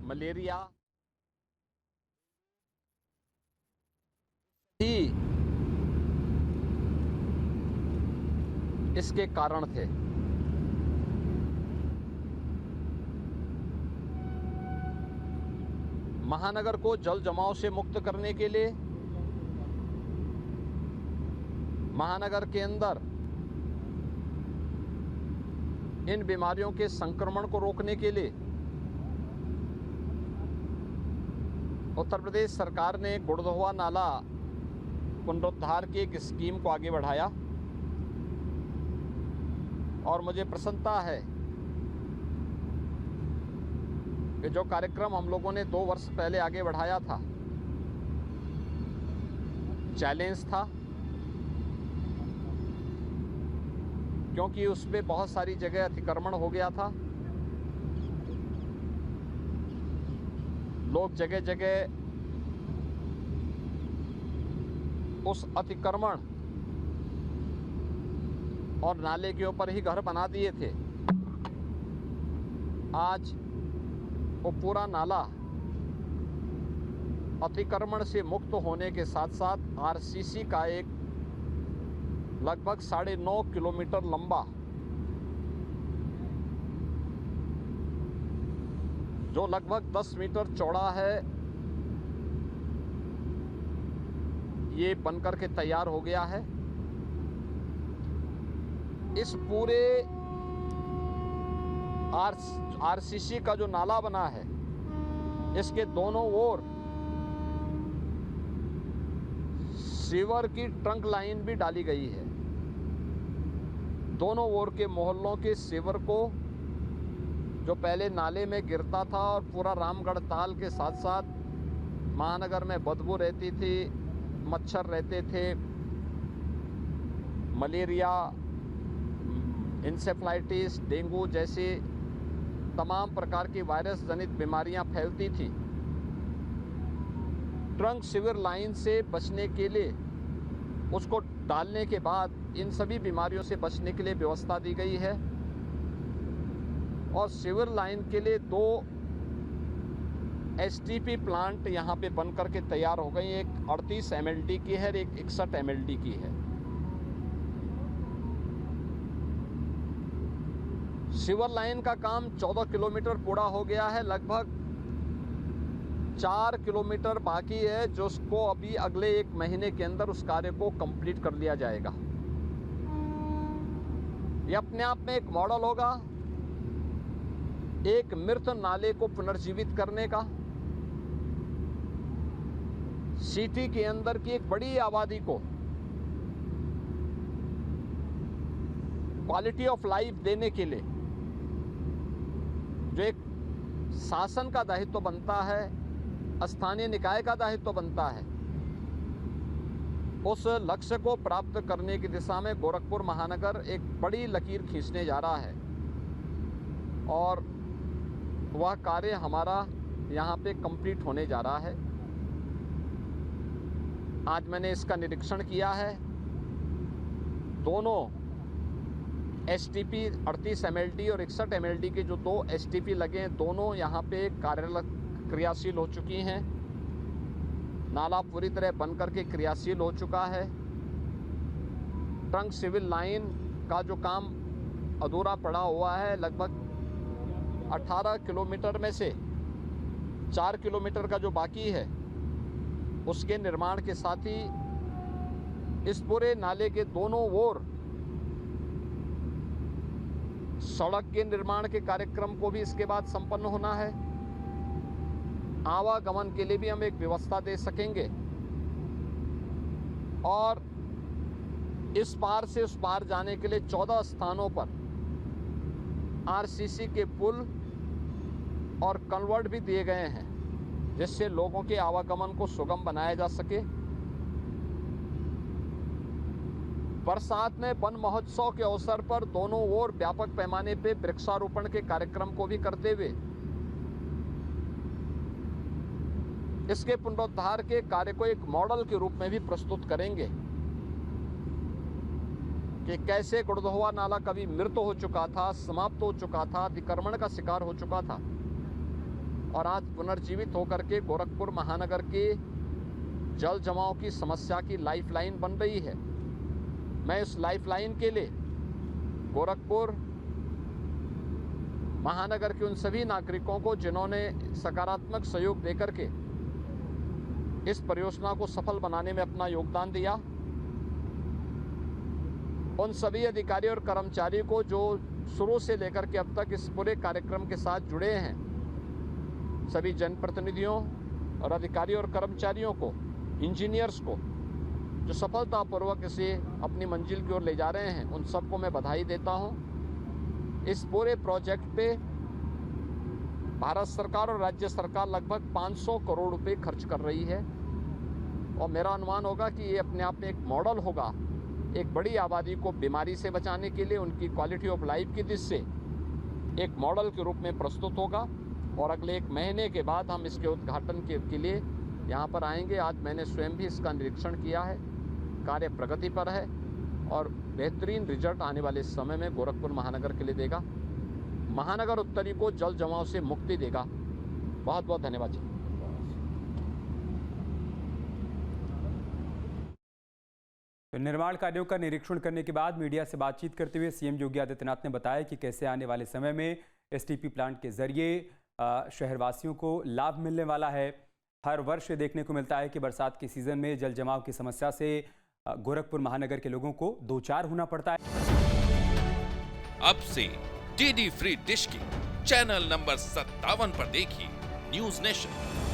Malaria ही इसके कारण थे। महानगर को जल जमाव से मुक्त करने के लिए, महानगर के अंदर इन बीमारियों के संक्रमण को रोकने के लिए उत्तर प्रदेश सरकार ने गुड़धोवा नाला पुनरुद्धार की एक स्कीम को आगे बढ़ाया और मुझे प्रसन्नता है कि जो कार्यक्रम हम लोगों ने 2 वर्ष पहले आगे बढ़ाया था, चैलेंज था, क्योंकि उस पे बहुत सारी जगह अतिक्रमण हो गया था। लोग जगह जगह उस अतिक्रमण और नाले के ऊपर ही घर बना दिए थे। आज वो पूरा नाला अतिक्रमण से मुक्त होने के साथ साथ आरसीसी का एक लगभग 9.5 किलोमीटर लंबा, जो लगभग 10 मीटर चौड़ा है, ये बनकर के तैयार हो गया है। इस पूरे आरसीसी का जो नाला बना है, इसके दोनों ओर सीवर की ट्रंक लाइन भी डाली गई है। दोनों ओर के मोहल्लों के सीवर को, जो पहले नाले में गिरता था और पूरा रामगढ़ ताल के साथ साथ महानगर में बदबू रहती थी, मच्छर रहते थे, मलेरिया, इंसेफ्लाइटिस, डेंगू जैसे तमाम प्रकार की वायरस जनित बीमारियां फैलती थी। ट्रंक सीवर लाइन से बचने के लिए, उसको डालने के बाद इन सभी बीमारियों से बचने के लिए व्यवस्था दी गई है। और सीवर लाइन के लिए 2 एसटीपी प्लांट यहाँ पे बन करके तैयार हो गई। एक 38 एमएलडी की है, एक 61 एमएलडी की है। सीवर लाइन का काम 14 किलोमीटर पूरा हो गया है, लगभग 4 किलोमीटर बाकी है, जो उसको अभी अगले 1 महीने के अंदर उस कार्य को कंप्लीट कर लिया जाएगा। ये अपने आप में एक मॉडल होगा, एक मृत नाले को पुनर्जीवित करने का। सिटी के अंदर की एक बड़ी आबादी को क्वालिटी ऑफ लाइफ देने के लिए जो एक शासन का दायित्व बनता है, स्थानीय निकाय का दायित्व बनता है, उस लक्ष्य को प्राप्त करने की दिशा में गोरखपुर महानगर एक बड़ी लकीर खींचने जा रहा है। और वह कार्य हमारा यहाँ पे कंप्लीट होने जा रहा है। आज मैंने इसका निरीक्षण किया है। दोनों एसटीपी 38 एमएलडी और 61 एमएलडी के जो 2 एसटीपी लगे हैं, दोनों यहाँ पे क्रियाशील हो चुकी हैं। नाला पूरी तरह बनकर के क्रियाशील हो चुका है। ट्रंक सिविल लाइन का जो काम अधूरा पड़ा हुआ है, लगभग 18 किलोमीटर में से 4 किलोमीटर का जो बाकी है, उसके निर्माण के साथ ही इस पूरे नाले के दोनों ओर सड़क के निर्माण के कार्यक्रम को भी इसके बाद संपन्न होना है। आवागमन के लिए भी हम एक व्यवस्था दे सकेंगे और इस पार से उस पार जाने के लिए 14 स्थानों पर आरसीसी के पुल और कन्वर्ट भी दिए गए हैं, जिससे लोगों के आवागमन को सुगम बनाया जा सके। बरसात में वन महोत्सव के अवसर पर दोनों ओर व्यापक पैमाने पे वृक्षारोपण के कार्यक्रम को भी करते हुए इसके पुनरुद्धार के कार्य को एक मॉडल के रूप में भी प्रस्तुत करेंगे कि कैसे गुड़धोवा नाला कभी मृत हो चुका था, समाप्त हो चुका था, अतिक्रमण का शिकार हो चुका था और आज पुनर्जीवित होकर के गोरखपुर महानगर के जल जमाव की समस्या की लाइफलाइन बन रही है। मैं इस लाइफलाइन के लिए गोरखपुर महानगर के उन सभी नागरिकों को जिन्होंने सकारात्मक सहयोग देकर के इस परियोजना को सफल बनाने में अपना योगदान दिया, उन सभी अधिकारियों और कर्मचारियों को जो शुरू से लेकर के अब तक इस पूरे कार्यक्रम के साथ जुड़े हैं, सभी जनप्रतिनिधियों और अधिकारियों और कर्मचारियों को, इंजीनियर्स को जो सफलतापूर्वक इसे अपनी मंजिल की ओर ले जा रहे हैं, उन सबको मैं बधाई देता हूं। इस पूरे प्रोजेक्ट पे भारत सरकार और राज्य सरकार लगभग 500 करोड़ रुपए खर्च कर रही है और मेरा अनुमान होगा कि ये अपने आप में एक मॉडल होगा, एक बड़ी आबादी को बीमारी से बचाने के लिए, उनकी क्वालिटी ऑफ लाइफ की दृष्टि से एक मॉडल के रूप में प्रस्तुत होगा। और अगले 1 महीने के बाद हम इसके उद्घाटन के लिए यहाँ पर आएंगे। आज मैंने स्वयं भी इसका निरीक्षण किया है, कार्य प्रगति पर है और बेहतरीन रिजल्ट आने वाले समय में गोरखपुर महानगर के लिए देगा। महानगर उत्तरी को जल जमाव से मुक्ति देगा। बहुत बहुत धन्यवाद जी। तो निर्माण कार्यों का निरीक्षण करने के बाद मीडिया से बातचीत करते हुए सीएम योगी आदित्यनाथ ने बताया कि कैसे आने वाले समय में एसटीपी प्लांट के जरिए शहरवासियों को लाभ मिलने वाला है। हर वर्ष देखने को मिलता है कि बरसात के सीजन में जल जमाव की समस्या से गोरखपुर महानगर के लोगों को दो चार होना पड़ता है। अब से डीडी फ्री डिश की चैनल नंबर 57 पर देखिए न्यूज नेशन।